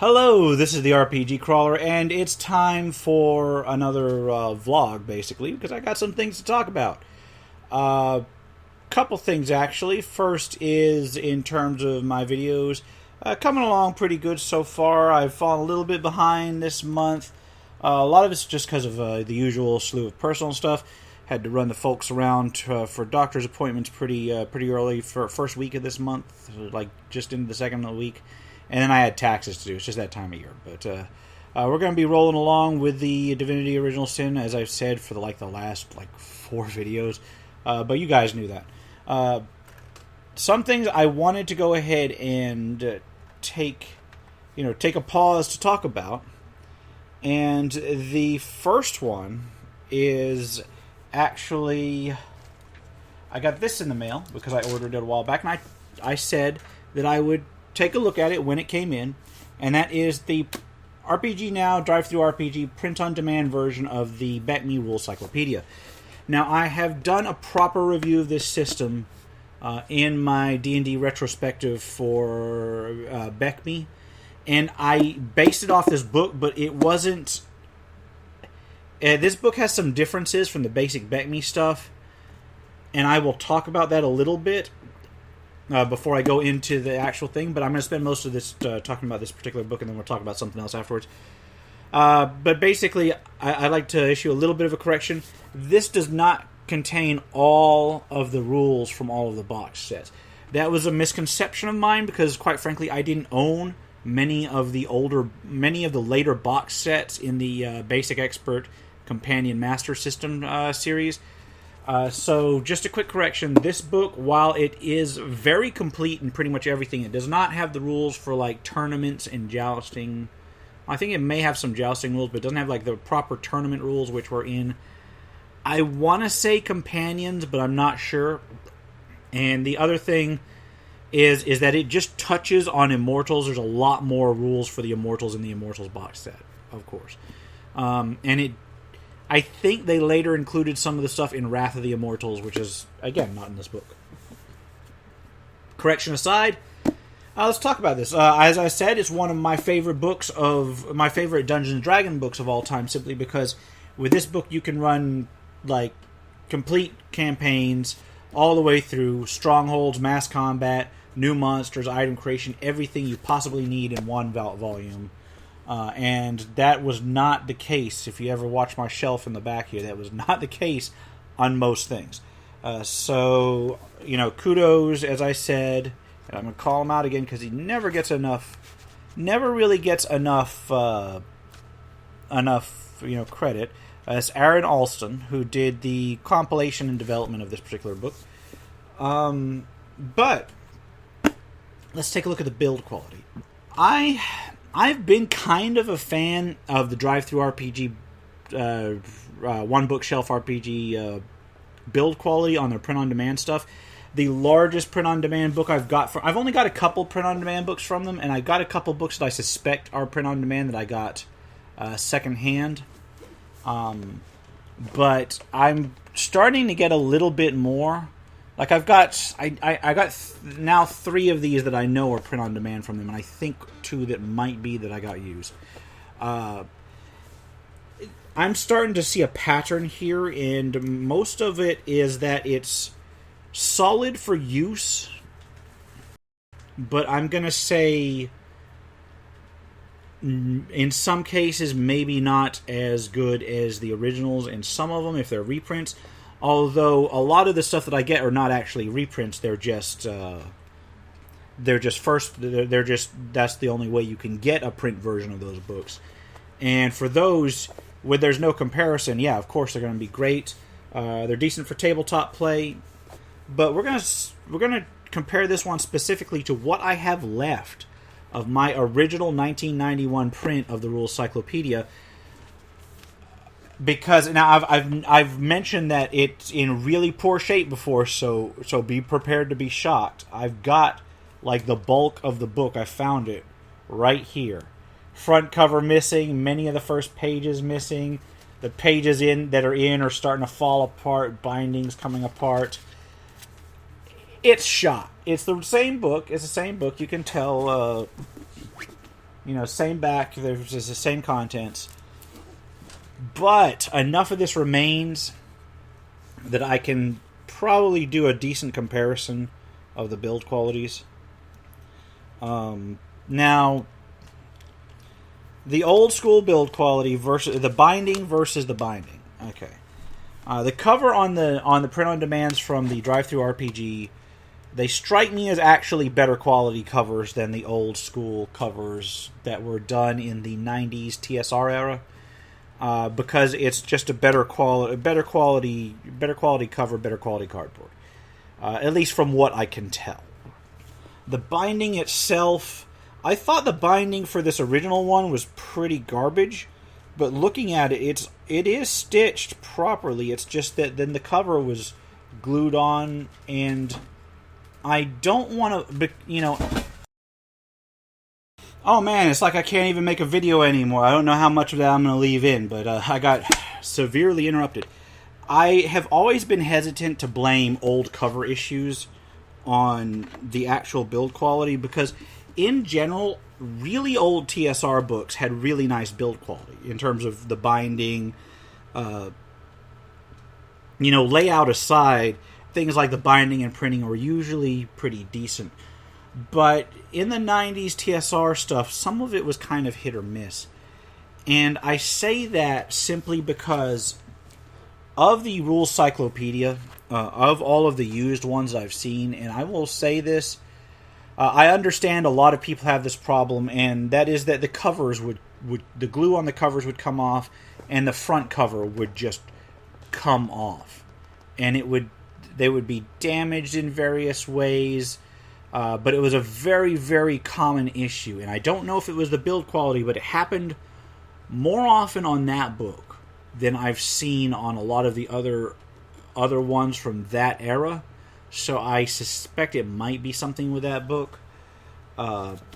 Hello, this is the RPG Crawler, and it's time for another vlog, basically, because I got some things to talk about. Couple things, actually. First is in terms of my videos. Coming along pretty good so far. I've fallen a little bit behind this month. A lot of it's just because of the usual slew of personal stuff. Had to run the folks around for doctor's appointments pretty early for first week of this month, like just into the second of the week. And then I had taxes to do. It's just that time of year. But we're going to be rolling along with the Divinity Original Sin, as I've said, for the last 4 videos. But you guys knew that. Some things I wanted to go ahead and take a pause to talk about. And the first one is actually, I got this in the mail because I ordered it a while back, and I said that I would take a look at it when it came in, and that is the RPG Now Drive-Thru-RPG print-on-demand version of the BECME Rules Cyclopedia. Now, I have done a proper review of this system in my D&D retrospective for BECME, and I based it off this book, but it wasn't... this book has some differences from the basic BECME stuff, and I will talk about that a little bit before I go into the actual thing, but I'm going to spend most of this talking about this particular book, and then we'll talk about something else afterwards. But basically, I'd like to issue a little bit of a correction. This does not contain all of the rules from all of the box sets. That was a misconception of mine, because quite frankly, I didn't own many of the later box sets in the Basic Expert Companion Master System series. So, just a quick correction. This book, while it is very complete in pretty much everything, it does not have the rules for, tournaments and jousting. I think it may have some jousting rules, but it doesn't have, the proper tournament rules, which were in, I want to say, Companions, but I'm not sure. And the other thing is that it just touches on Immortals. There's a lot more rules for the Immortals in the Immortals box set, of course. I think they later included some of the stuff in Wrath of the Immortals, which is, again, not in this book. Correction aside, let's talk about this. As I said, it's one of my favorite Dungeons & Dragons books of all time, simply because with this book you can run, complete campaigns all the way through, strongholds, mass combat, new monsters, item creation, everything you possibly need in one volume. And that was not the case. If you ever watch my shelf in the back here, that was not the case on most things. So, kudos, as I said, and I'm going to call him out again because he never really gets enough credit. It's Aaron Alston, who did the compilation and development of this particular book. But let's take a look at the build quality. I've been kind of a fan of the Drive-Thru-RPG, one bookshelf RPG build quality on their print-on-demand stuff. The largest print-on-demand book I've only got a couple print-on-demand books from them, and I got a couple books that I suspect are print-on-demand that I got second-hand. But I'm starting to get a little bit more. I got now 3 of these that I know are print on demand from them, and I think 2 that might be that I got used. I'm starting to see a pattern here, and most of it is that it's solid for use, but I'm going to say in some cases maybe not as good as the originals, and some of them, if they're reprints. Although a lot of the stuff that I get are not actually reprints; they're just that's the only way you can get a print version of those books. And for those where there's no comparison, yeah, of course they're going to be great. They're decent for tabletop play, but we're gonna compare this one specifically to what I have left of my original 1991 print of the Rules Cyclopedia. Because now I've mentioned that it's in really poor shape before, so be prepared to be shocked. I've got the bulk of the book. I found it right here. Front cover missing, many of the first pages missing. The pages that are starting to fall apart, bindings coming apart. It's shot. It's the same book. It's the same book. You can tell Same back. There's the same contents. But enough of this remains that I can probably do a decent comparison of the build qualities. Now, the old school build quality versus the binding versus the binding. Okay, the cover on the print on demands from the Drive-Thru RPG, they strike me as actually better quality covers than the old school covers that were done in the '90s TSR era. Because it's just a better quality cover, better quality cardboard. At least from what I can tell. The binding itself, I thought the binding for this original one was pretty garbage, but looking at it, it is stitched properly. It's just that then the cover was glued on, and I don't want to, Oh man, it's like I can't even make a video anymore. I don't know how much of that I'm going to leave in, but I got severely interrupted. I have always been hesitant to blame old cover issues on the actual build quality because, in general, really old TSR books had really nice build quality in terms of the binding. Layout aside, things like the binding and printing were usually pretty decent. But in the 90s TSR stuff, some of it was kind of hit or miss. And I say that simply because of the rules Cyclopedia, of all of the used ones I've seen, and I will say this, I understand a lot of people have this problem, and that is that the covers the glue on the covers would come off, and the front cover would just come off. And they would be damaged in various ways. But it was a very, very common issue. And I don't know if it was the build quality, but it happened more often on that book than I've seen on a lot of the other ones from that era. So I suspect it might be something with that book.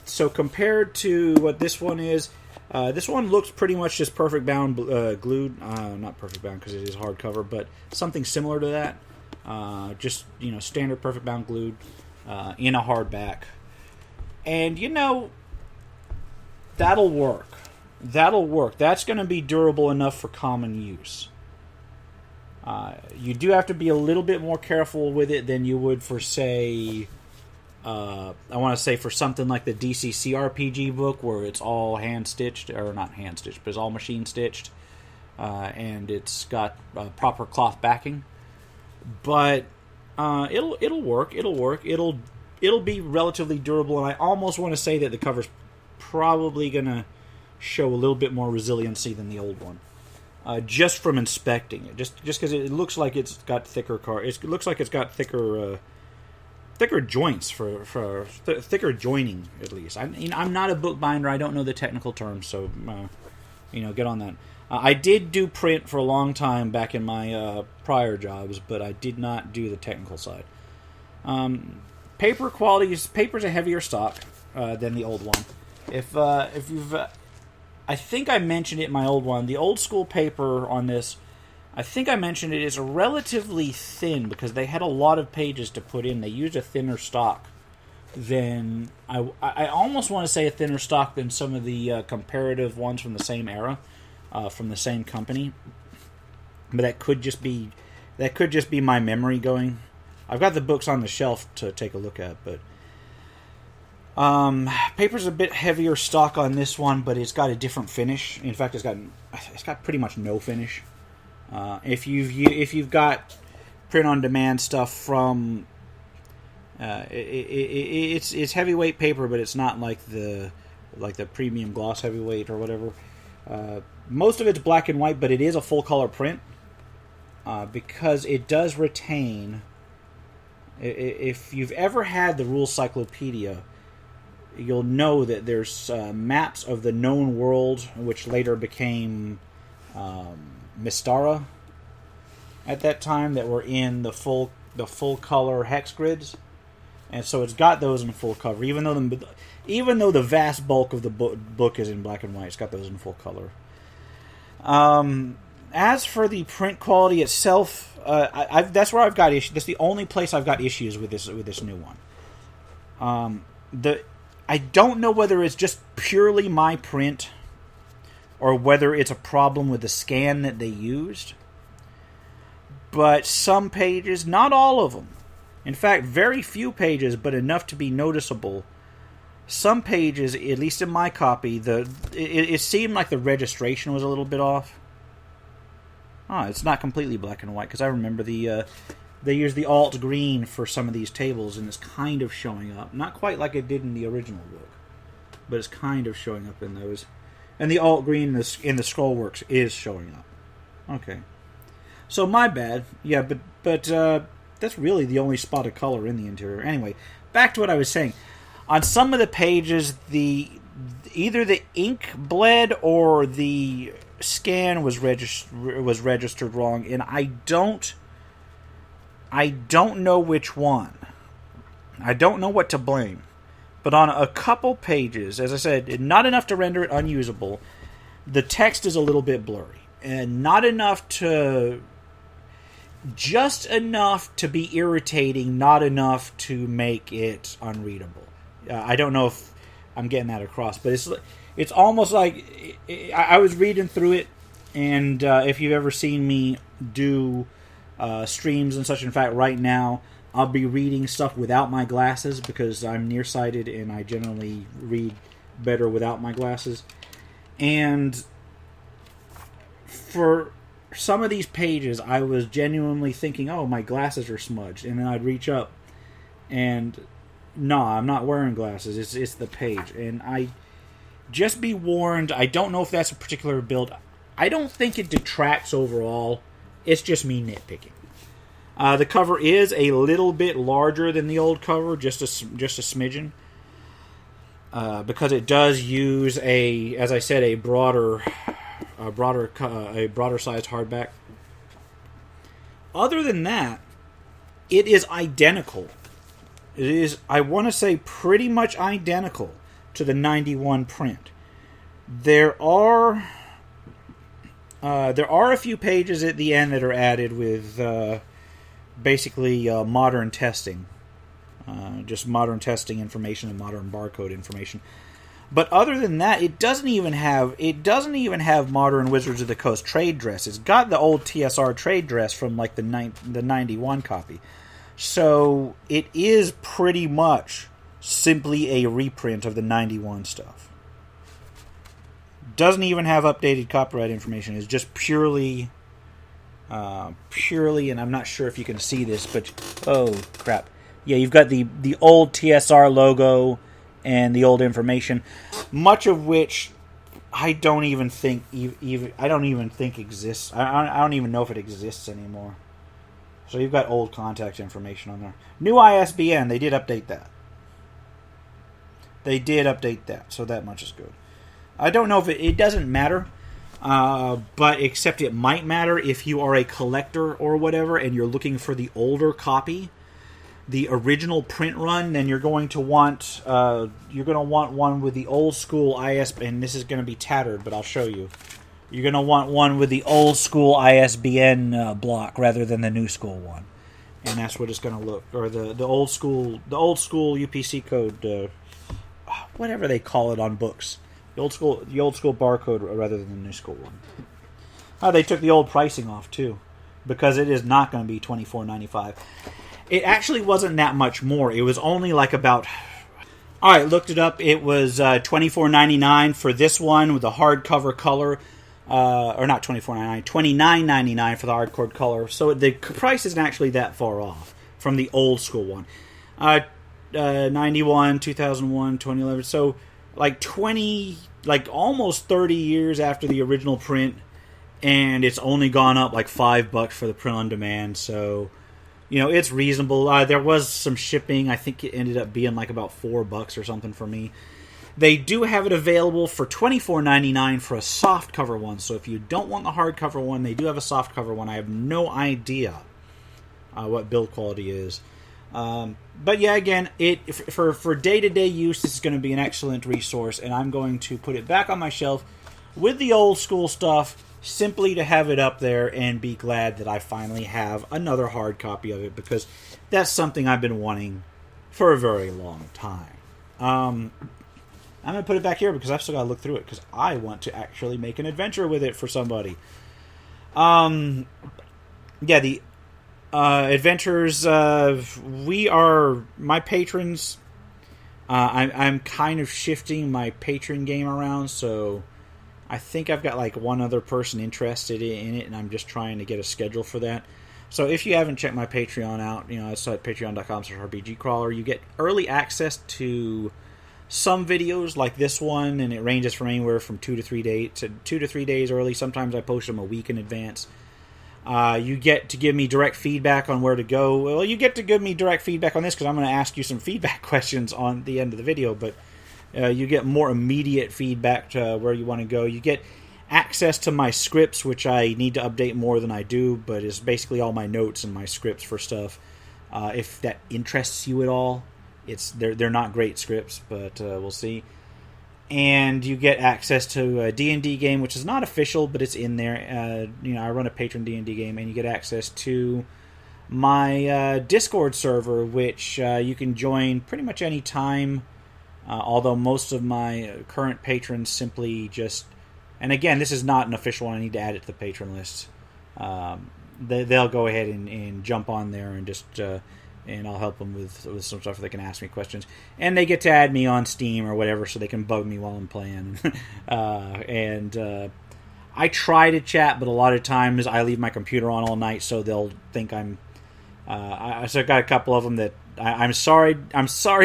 So compared to what this one is, this one looks pretty much just perfect bound glued. Not perfect bound because it is hardcover, but something similar to that. Just standard perfect bound glued. In a hardback. And, that'll work. That'll work. That's going to be durable enough for common use. You do have to be a little bit more careful with it than you would for, say, for something like the DCC RPG book, where it's all hand-stitched, or not hand-stitched, but it's all machine-stitched, and it's got proper cloth backing. But it'll work. It'll be relatively durable, and I almost want to say that the cover's probably gonna show a little bit more resiliency than the old one, just from inspecting it. Just because it looks like it's got thicker it looks like it's got thicker joints for thicker joining at least. I'm not a bookbinder. I don't know the technical terms, so get on that. I did do print for a long time back in my prior jobs, but I did not do the technical side. Paper qualities. Paper's a heavier stock than the old one. If you've, I think I mentioned it in my old one. The old school paper on this, I think I mentioned it, is relatively thin because they had a lot of pages to put in. They used a thinner stock than I almost want to say a thinner stock than some of the comparative ones from the same era. From the same company, but that could just be my memory going. I've got the books on the shelf to take a look at, but paper's a bit heavier stock on this one, but it's got a different finish. In fact, it's got pretty much no finish. If you've got print on demand stuff from, it's heavyweight paper, but it's not like the premium gloss heavyweight or whatever. Most of it's black and white, but it is a full color print because it does retain. If you've ever had the rules Cyclopedia, you'll know that there's maps of the known world, which later became Mystara at that time, that were in the full color hex grids, and so it's got those in full cover. Even though the vast bulk of the book is in black and white, it's got those in full color. As for the print quality itself, that's where I've got issues. That's the only place I've got issues with this new one. I don't know whether it's just purely my print or whether it's a problem with the scan that they used. But some pages, not all of them, in fact, very few pages, but enough to be noticeable. Some pages, at least in my copy, it seemed like the registration was a little bit off. It's not completely black and white, because I remember they used the alt green for some of these tables, and it's kind of showing up. Not quite like it did in the original book, but it's kind of showing up in those. And the alt green in the Scrollworks is showing up. Okay. So my bad. Yeah, but that's really the only spot of color in the interior. Anyway, back to what I was saying. On some of the pages, either the ink bled or the scan was registered wrong, and I don't know which one. I don't know what to blame. But on a couple pages, as I said, not enough to render it unusable. The text is a little bit blurry, and not enough to... Just enough to be irritating, not enough to make it unreadable. I don't know if I'm getting that across, but it's almost like... I was reading through it, and if you've ever seen me do streams and such, in fact, right now, I'll be reading stuff without my glasses because I'm nearsighted and I generally read better without my glasses. And for some of these pages, I was genuinely thinking, oh, my glasses are smudged. And then I'd reach up and, no, I'm not wearing glasses. It's the page. And just be warned, I don't know if that's a particular build. I don't think it detracts overall. It's just me nitpicking. The cover is a little bit larger than the old cover, just a smidgen, because it does use as I said, a broader sized hardback. Other than that, it is identical. It is, I want to say, pretty much identical to the 91 print. There are a few pages at the end that are added with basically modern testing, just modern testing information and modern barcode information. But other than that, it doesn't even have modern Wizards of the Coast trade dress. It's got the old TSR trade dress from like the 91 copy. So it is pretty much simply a reprint of the 91 stuff. Doesn't even have updated copyright information. It's just purely, and I'm not sure if you can see this, but oh crap, yeah, you've got the old TSR logo and the old information, much of which I don't even think exists. I don't even know if it exists anymore. So you've got old contact information on there. New ISBN, they did update that. So that much is good. I don't know if it doesn't matter, but except it might matter if you are a collector or whatever and you're looking for the older copy, the original print run. Then you're going to want one with the old school ISBN. And this is going to be tattered, but I'll show you. You're going to want one with the old school ISBN block rather than the new school one, and that's what it's going to look. Or the old school UPC code, whatever they call it on books. The old school barcode rather than the new school one. They took the old pricing off too, because it is not going to be $24.95. It actually wasn't that much more. It was only like about. All right, looked it up. It was $24.99 for this one with the hardcover color, or not $24.99, $29.99 for the hardcore color. So the price isn't actually that far off from the old school one. 91, 2001, 2011. So like almost 30 years after the original print, and it's only gone up like $5 for the print on demand. So, it's reasonable. There was some shipping. I think it ended up being like about $4 or something for me. They do have it available for $24.99 for a soft cover one. So if you don't want the hardcover one, they do have a soft cover one. I have no idea what build quality is. But yeah, again, for day-to-day use, this is going to be an excellent resource, and I'm going to put it back on my shelf with the old school stuff, simply to have it up there and be glad that I finally have another hard copy of it, because that's something I've been wanting for a very long time. I'm going to put it back here because I've still got to look through it because I want to actually make an adventure with it for somebody. Yeah, the adventures, we are, my patrons, I'm kind of shifting my patron game around, so I think I've got like one other person interested in it, and I'm just trying to get a schedule for that. So if you haven't checked my Patreon out, it's at patreon.com/RPGcrawler. You get early access to some videos like this one, and it ranges from anywhere from 2 to 3 days early. Sometimes I post them a week in advance. You get to give me direct feedback on where to go. Well, you get to give me direct feedback on this because I'm going to ask you some feedback questions on the end of the video, but you get more immediate feedback to where you want to go. You get access to my scripts, which I need to update more than I do, but it's basically all my notes and my scripts for stuff. If that interests you at all, they're not great scripts, but we'll see. And you get access to a D&D game, which is not official, but it's in there. I run a patron D&D game, and you get access to my Discord server, which you can join pretty much any time. Although most of my current patrons simply just... And again, this is not an official one. I need to add it to the patron list. They'll go ahead and jump on there and just... and I'll help them with some stuff. They can ask me questions. And they get to add me on Steam or whatever so they can bug me while I'm playing. I try to chat, but a lot of times I leave my computer on all night so they'll think I'm... so I've got a couple of them that... I'm sorry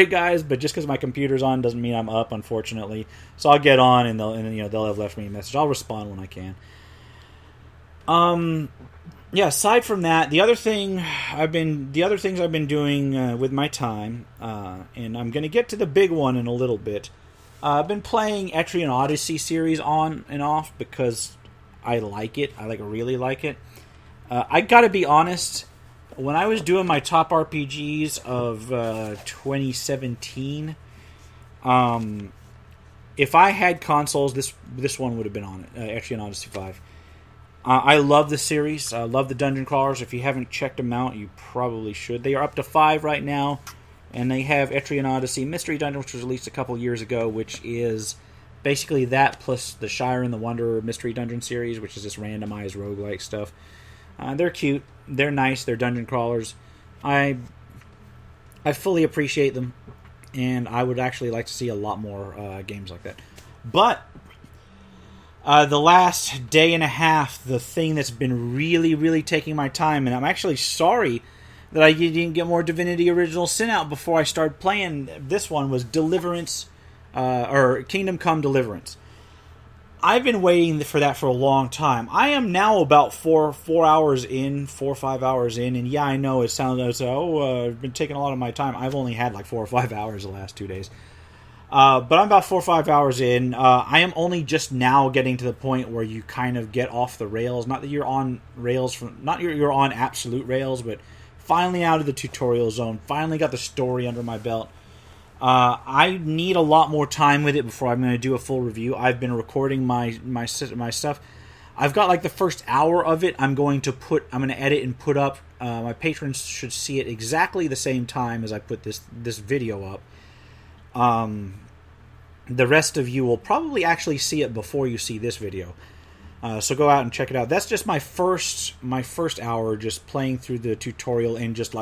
guys, but just because my computer's on doesn't mean I'm up, unfortunately. So I'll get on and they'll have left me a message. I'll respond when I can. Yeah, aside from that, the other things I've been doing with my time, and I'm going to get to the big one in a little bit. I've been playing Etrian Odyssey series on and off because I like it. I really like it. I got to be honest. When I was doing my top RPGs of 2017, if I had consoles, this one would have been on it. Etrian Odyssey 5. I love the series. I love the dungeon crawlers. If you haven't checked them out, you probably should. They are up to 5 right now, and they have Etrian Odyssey Mystery Dungeon, which was released a couple years ago, which is basically that plus the Shire and the Wanderer Mystery Dungeon series, which is this randomized roguelike stuff. They're cute. They're nice. They're dungeon crawlers. I fully appreciate them, and I would actually like to see a lot more games like that. But the last day and a half, the thing that's been really, really taking my time, and I'm actually sorry that I didn't get more Divinity Original Sin out before I started playing this one, was Deliverance, or Kingdom Come Deliverance. I've been waiting for that for a long time. I am now about 4 or 5 hours in, and yeah, I know it sounds like, I've been taking a lot of my time. I've only had like 4 or 5 hours the last 2 days. But I'm about 4 or 5 hours in. I am only just now getting to the point where you kind of get off the rails. Not that you're on rails, you're on absolute rails, but finally out of the tutorial zone. Finally got the story under my belt. I need a lot more time with it before I'm going to do a full review. I've been recording my stuff. I've got like the first hour of it. I'm going to edit and put up. My patrons should see it exactly the same time as I put this video up. The rest of you will probably actually see it before you see this video. So go out and check it out. That's just my first hour, just playing through the tutorial and just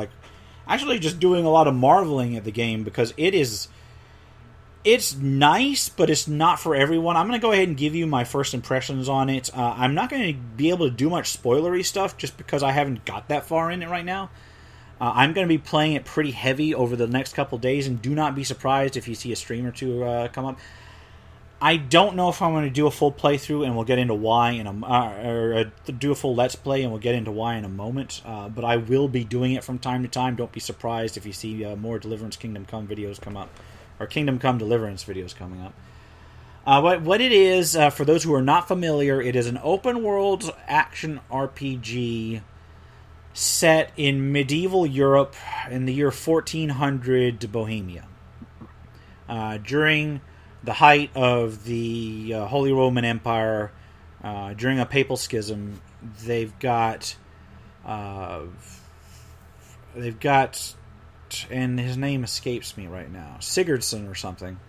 doing a lot of marveling at the game, because it's nice, but it's not for everyone. I'm going to go ahead and give you my first impressions on it. I'm not going to be able to do much spoilery stuff just because I haven't got that far in it right now. I'm going to be playing it pretty heavy over the next couple days, and do not be surprised if you see a stream or two come up. I don't know if I'm going to do a full playthrough, and we'll get into why or do a full Let's Play, and we'll get into why in a moment. But I will be doing it from time to time. Don't be surprised if you see more Deliverance Kingdom Come videos come up, or Kingdom Come Deliverance videos coming up. What it is, for those who are not familiar, it is an open-world action RPG set in medieval Europe in the year 1400 Bohemia. During the height of the Holy Roman Empire, during a papal schism, they've got, and his name escapes me right now, Sigurdsson or something.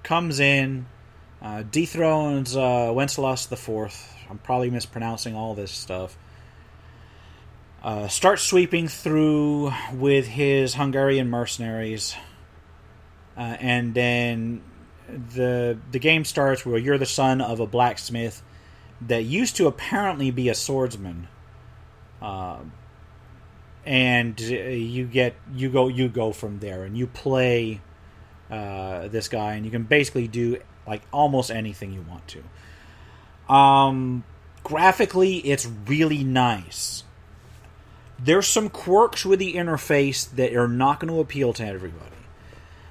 comes in, dethrones Wenceslas IV. I'm probably mispronouncing all this stuff. Starts sweeping through with his Hungarian mercenaries, and then the game starts where you're the son of a blacksmith that used to apparently be a swordsman, and you go from there, and you play this guy, and you can basically do like almost anything you want to. Graphically, it's really nice. There's some quirks with the interface that are not going to appeal to everybody.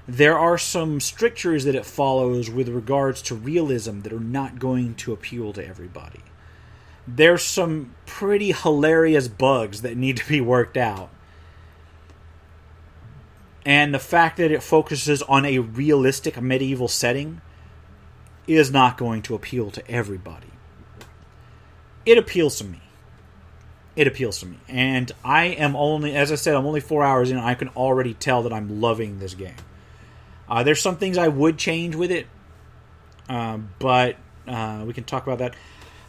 There are some strictures that it follows with regards to realism that are not going to appeal to everybody. There's some pretty hilarious bugs that need to be worked out. And the fact that it focuses on a realistic medieval setting is not going to appeal to everybody. It appeals to me. And I am only, as I said, I'm only 4 hours in, and I can already tell that I'm loving this game. There's some things I would change with it, but we can talk about that.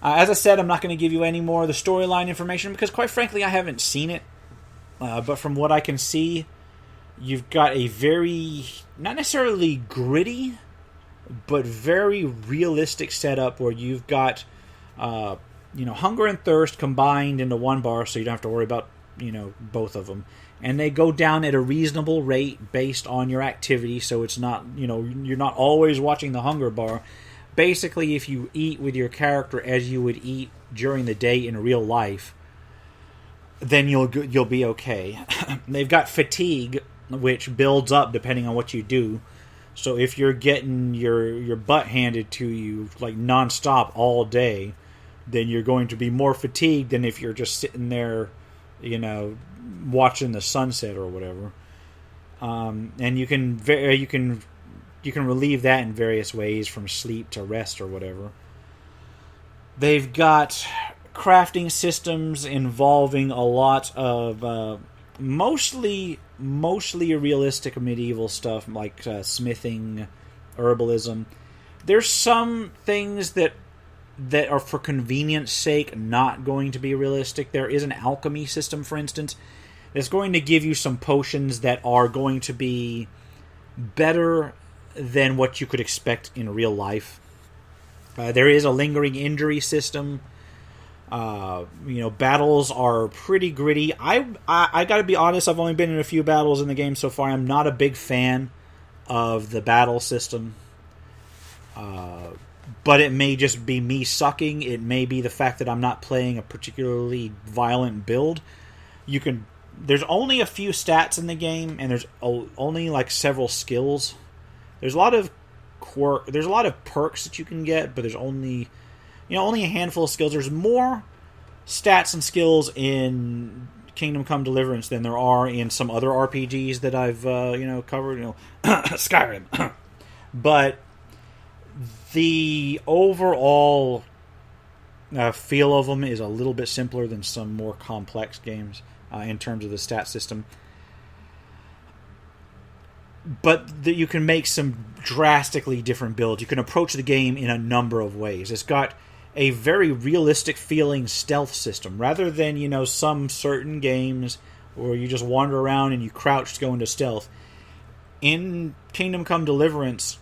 As I said, I'm not going to give you any more of the storyline information because, quite frankly, I haven't seen it. But from what I can see, you've got a very, not necessarily gritty, but very realistic setup where you've got, hunger and thirst combined into one bar, so you don't have to worry about, both of them. And they go down at a reasonable rate based on your activity, so it's not, you're not always watching the hunger bar. Basically, if you eat with your character as you would eat during the day in real life, then you'll be okay. They've got fatigue, which builds up depending on what you do. So if you're getting your butt handed to you like nonstop all day, then you're going to be more fatigued than if you're just sitting there, watching the sunset or whatever. And you can relieve that in various ways, from sleep to rest or whatever. They've got crafting systems involving a lot of mostly realistic medieval stuff like smithing, herbalism. There's some things that are for convenience sake not going to be realistic. There is an alchemy system, for instance, that's going to give you some potions that are going to be better than what you could expect in real life. There is a lingering injury system. Battles are pretty gritty. I gotta be honest, I've only been in a few battles in the game so far. I'm not a big fan of the battle system. But it may just be me sucking. It may be the fact that I'm not playing a particularly violent build. There's only a few stats in the game, and there's only like several skills. There's a lot of perks that you can get, but there's only a handful of skills. There's more stats and skills in Kingdom Come Deliverance than there are in some other RPGs that I've covered. Skyrim, but the overall feel of them is a little bit simpler than some more complex games in terms of the stat system. But you can make some drastically different builds. You can approach the game in a number of ways. It's got a very realistic feeling stealth system, rather than some certain games where you just wander around and you crouch to go into stealth. In Kingdom Come Deliverance,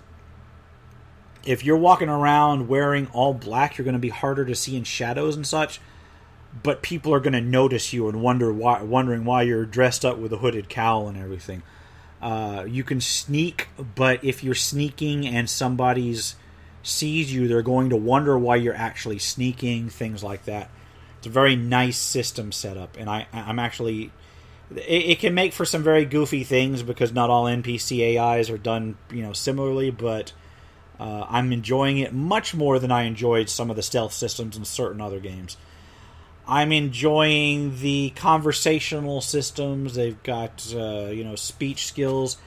if you're walking around wearing all black, you're going to be harder to see in shadows and such, but people are going to notice you and wondering why you're dressed up with a hooded cowl and everything. You can sneak, but if you're sneaking and somebody sees you, they're going to wonder why you're actually sneaking, things like that. It's a very nice system setup, and I'm actually... It can make for some very goofy things because not all NPC AIs are done similarly, but I'm enjoying it much more than I enjoyed some of the stealth systems in certain other games. I'm enjoying the conversational systems. They've got speech skills.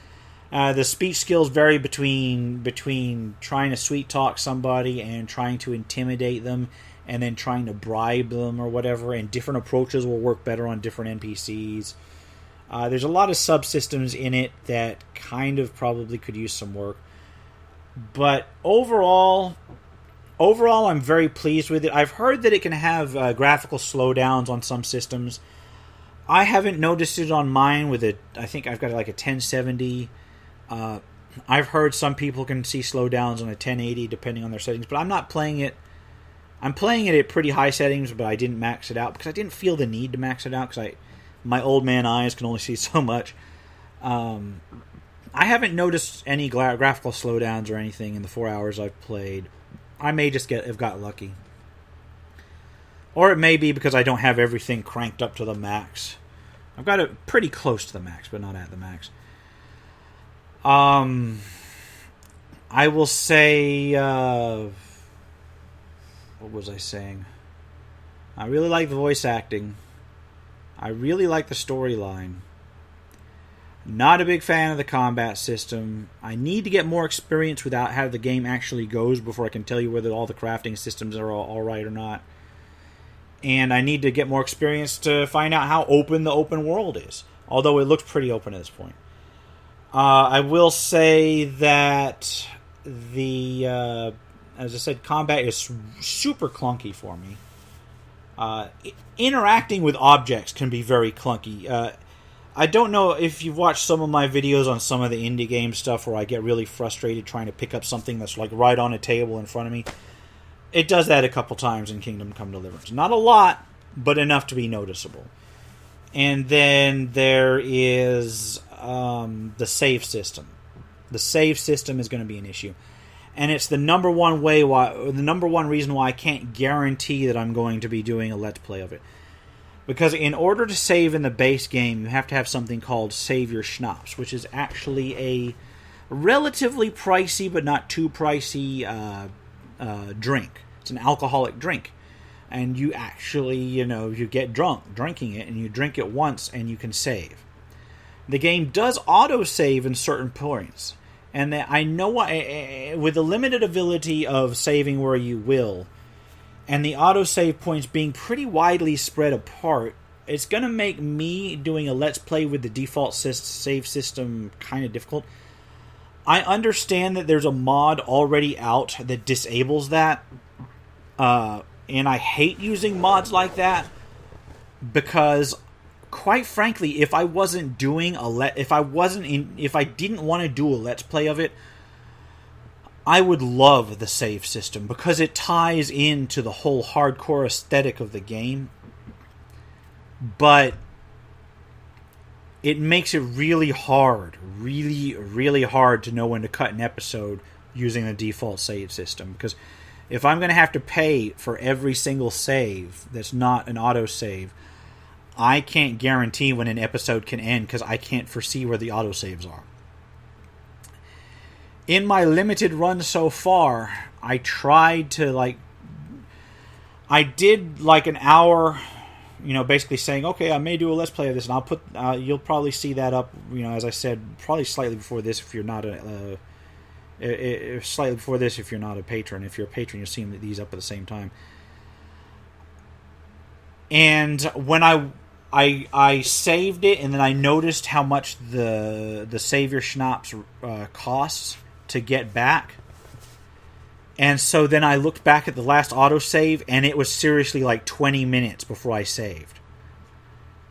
The speech skills vary between trying to sweet talk somebody and trying to intimidate them and then trying to bribe them or whatever, and different approaches will work better on different NPCs. There's a lot of subsystems in it that kind of probably could use some work. But overall, I'm very pleased with it. I've heard that it can have graphical slowdowns on some systems. I haven't noticed it on mine with it. I think I've got like a 1070. I've heard some people can see slowdowns on a 1080 depending on their settings, but I'm not playing it. I'm playing it at pretty high settings, but I didn't max it out because I didn't feel the need to max it out because my old man eyes can only see so much. I haven't noticed any graphical slowdowns or anything in the 4 hours I've played. I may just have got lucky. Or it may be because I don't have everything cranked up to the max. I've got it pretty close to the max, but not at the max. I will say... what was I saying? I really like the voice acting. I really like the storyline. Not a big fan of the combat system. I need to get more experience without how the game actually goes before I can tell you whether all the crafting systems are all right or not. And I need to get more experience to find out how open the open world is. Although it looks pretty open at this point. I will say that the, as I said, combat is super clunky for me. Interacting with objects can be very clunky. I don't know if you've watched some of my videos on some of the indie game stuff where I get really frustrated trying to pick up something that's like right on a table in front of me. It does that a couple times in Kingdom Come Deliverance. Not a lot, but enough to be noticeable. And then there is the save system. The save system is going to be an issue. And it's the number one reason why I can't guarantee that I'm going to be doing a Let's Play of it. Because in order to save in the base game, you have to have something called Save Your Schnapps, which is actually a relatively pricey, but not too pricey, drink. It's an alcoholic drink. And you actually, you get drunk drinking it, and you drink it once, and you can save. The game does auto-save in certain points. And I know with the limited ability of saving where you will, and the autosave points being pretty widely spread apart, it's going to make me doing a Let's Play with the default save system kind of difficult. I understand that there's a mod already out that disables that, and I hate using mods like that because, quite frankly, if I didn't want to do a Let's Play of it, I would love the save system because it ties into the whole hardcore aesthetic of the game. But it makes it really hard, really hard to know when to cut an episode using the default save system. Because if I'm going to have to pay for every single save that's not an autosave, I can't guarantee when an episode can end because I can't foresee where the autosaves are. In my limited run so far, I tried to, I did an hour, basically saying, okay, I may do a Let's Play of this, and I'll put, you'll probably see that up, as I said, probably slightly before this if you're not slightly before this if you're not a patron. If you're a patron, you'll see these up at the same time. And when I saved it, and then I noticed how much the Save Your Schnapps costs to get back. And so then I looked back at the last autosave, and it was seriously 20 minutes before I saved.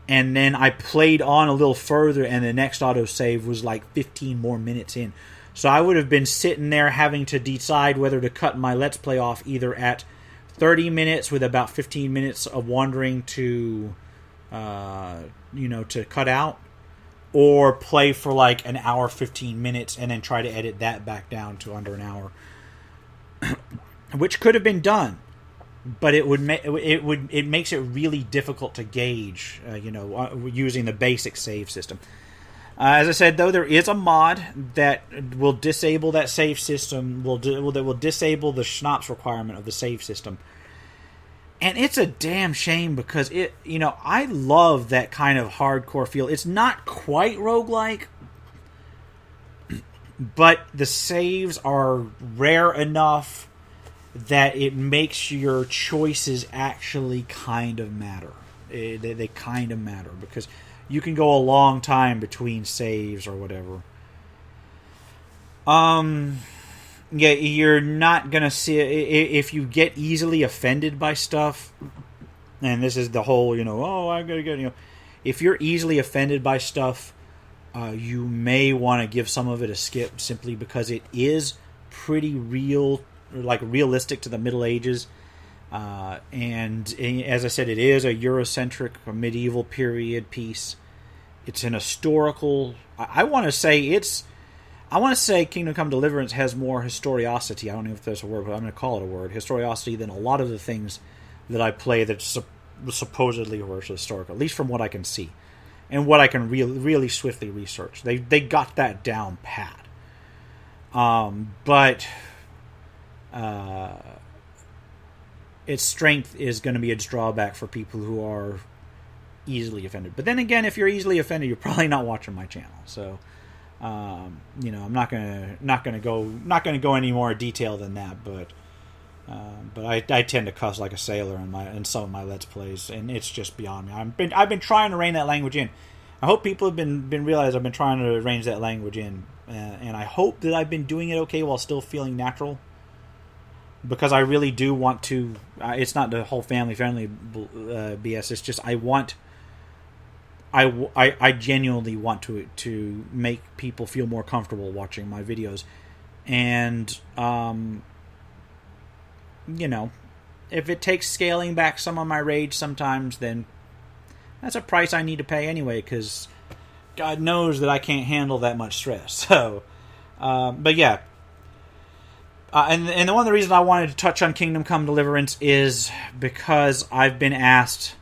And then I played on a little further, and the next autosave was 15 more minutes in. So I would have been sitting there having to decide whether to cut my Let's Play off either at 30 minutes with about 15 minutes of wandering to cut out, or play for an hour, 15 minutes, and then try to edit that back down to under an hour, which could have been done, but it makes it really difficult to gauge, using the basic save system. As I said, though, there is a mod that will disable that save system. That will disable the schnapps requirement of the save system. And it's a damn shame because I love that kind of hardcore feel. It's not quite roguelike, but the saves are rare enough that it makes your choices actually kind of matter. They kind of matter because you can go a long time between saves or whatever. Yeah, you're not gonna see if you get easily offended by stuff, and this is the whole, I gotta get, if you're easily offended by stuff, you may want to give some of it a skip simply because it is pretty real, like realistic to the Middle Ages. And as I said, it is a Eurocentric, a medieval period piece. It's an historical. I want to say Kingdom Come Deliverance has more historiosity. I don't know if there's a word, but I'm going to call it a word. Historiosity than a lot of the things that I play that supposedly were historical, at least from what I can see. And what I can really swiftly research. They got that down pat. But its strength is going to be its drawback for people who are easily offended. But then again, if you're easily offended, you're probably not watching my channel. So, I'm not gonna go any more detail than that. But I tend to cuss like a sailor in some of my Let's Plays, and it's just beyond me. I've been trying to rein that language in. I hope people have been realize I've been trying to range that language in, and I hope that I've been doing it okay while still feeling natural. Because I really do want to. It's not the whole family BS. It's just I genuinely want to make people feel more comfortable watching my videos, and if it takes scaling back some of my rage sometimes, then that's a price I need to pay anyway, because God knows that I can't handle that much stress. So, but yeah. And the one of the reasons I wanted to touch on Kingdom Come Deliverance is because I've been asked,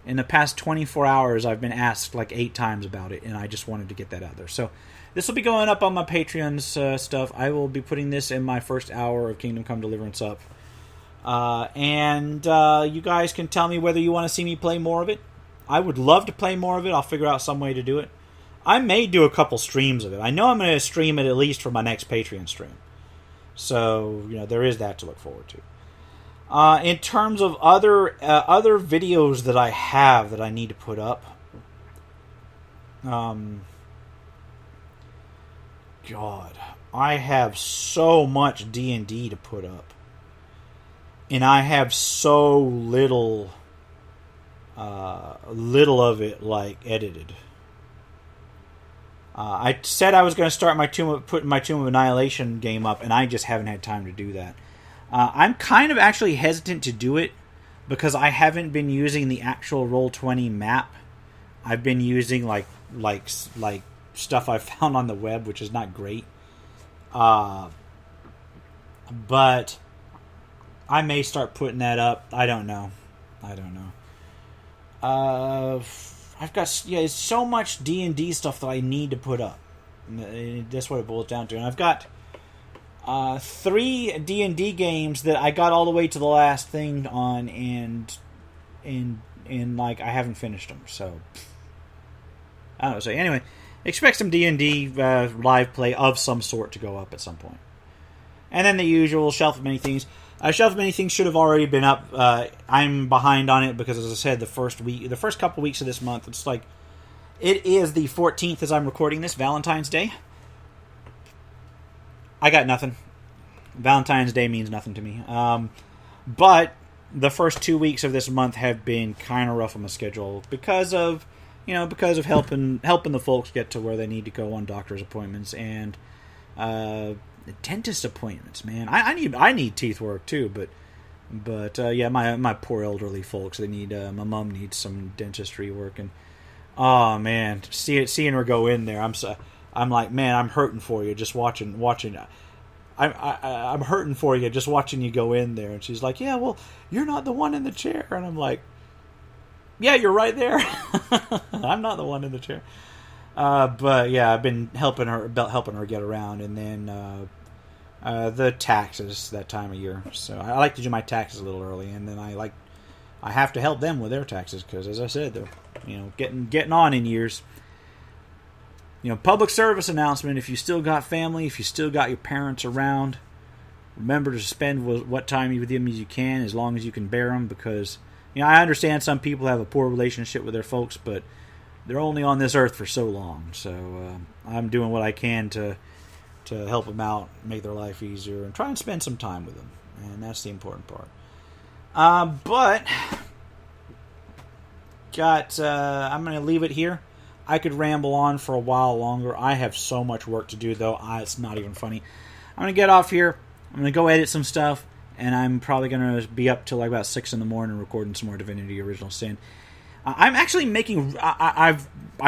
in the past 24 hours, I've been asked like 8 times about it, and I just wanted to get that out there. So this will be going up on my Patreon's stuff. I will be putting this in my first hour of Kingdom Come Deliverance up. And you guys can tell me whether you want to see me play more of it. I would love to play more of it. I'll figure out some way to do it. I may do a couple streams of it. I know I'm going to stream it at least for my next Patreon stream. So, there is that to look forward to. In terms of other videos that I have that I need to put up, God, I have so much D&D to put up, and I have so little of it edited. I said I was going to start putting my Tomb of Annihilation game up, and I just haven't had time to do that. I'm kind of actually hesitant to do it because I haven't been using the actual Roll20 map. I've been using like stuff I found on the web, which is not great. But I may start putting that up. I don't know. I've got so much D&D stuff that I need to put up. That's what it boils down to. And I've got 3 D&D games that I got all the way to the last thing on, and I haven't finished them. So I don't know. So anyway, expect some D&D live play of some sort to go up at some point. And then the usual Shelf of Many Things. Shelf of Many Things should have already been up. I'm behind on it because, as I said, the first couple weeks of this month, it is the 14th as I'm recording this, Valentine's Day. I got nothing. Valentine's Day means nothing to me. But the first 2 weeks of this month have been kind of rough on my schedule because of helping the folks get to where they need to go on doctor's appointments and dentist appointments. Man, I need teeth work too, but yeah, my poor elderly folks, they need my mom needs some dentistry work, and oh man, seeing her go in there, I'm like, man, I'm hurting for you just watching. I'm hurting for you just watching you go in there. And she's like, yeah, well, you're not the one in the chair. And I'm like, yeah, you're right there. I'm not the one in the chair. But yeah, I've been helping her get around, and then the taxes that time of year. So I like to do my taxes a little early, and then I have to help them with their taxes because, as I said, they're getting on in years. Public service announcement: if you still got family, if you still got your parents around, remember to spend what time with them as you can, as long as you can bear them, because I understand some people have a poor relationship with their folks, but they're only on this earth for so long. So I'm doing what I can to help them out, make their life easier, and try and spend some time with them. And that's the important part. But I'm going to leave it here. I could ramble on for a while longer. I have so much work to do, though. It's not even funny. I'm going to get off here. I'm going to go edit some stuff, and I'm probably going to be up till like about 6 in the morning recording some more Divinity Original Sin. I'm actually making. I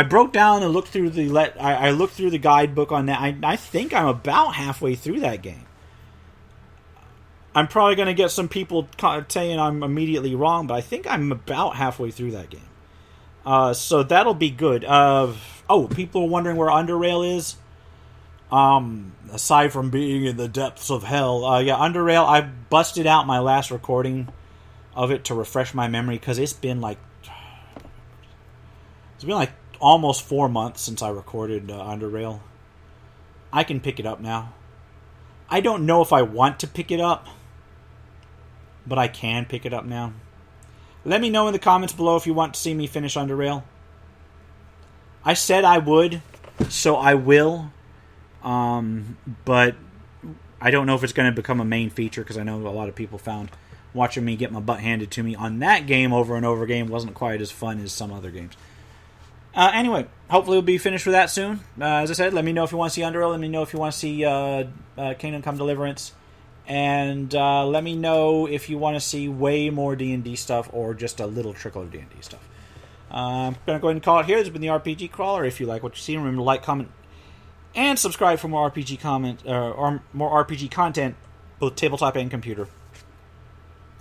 broke down and looked through I looked through the guidebook on that. I think I'm about halfway through that game. I'm probably going to get some people saying I'm immediately wrong, but I think I'm about halfway through that game. So that'll be good. People are wondering where Underrail is. Aside from being in the depths of hell, Underrail. I busted out my last recording of it to refresh my memory because it's been like almost 4 months since I recorded Underrail. I can pick it up now. I don't know if I want to pick it up, but I can pick it up now. Let me know in the comments below if you want to see me finish Underrail. I said I would, so I will. But I don't know if it's going to become a main feature because I know a lot of people found watching me get my butt handed to me on that game over and over again wasn't quite as fun as some other games. Anyway, hopefully we'll be finished with that soon. As I said, let me know if you want to see Underrail. Let me know if you want to see Kingdom Come Deliverance. And let me know if you want to see way more D&D stuff or just a little trickle of D&D stuff. I'm going to go ahead and call it here. This has been the RPG Crawler. If you like what you see, remember to like, comment, and subscribe for more RPG or more RPG content, both tabletop and computer.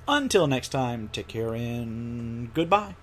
Until next time, take care and goodbye.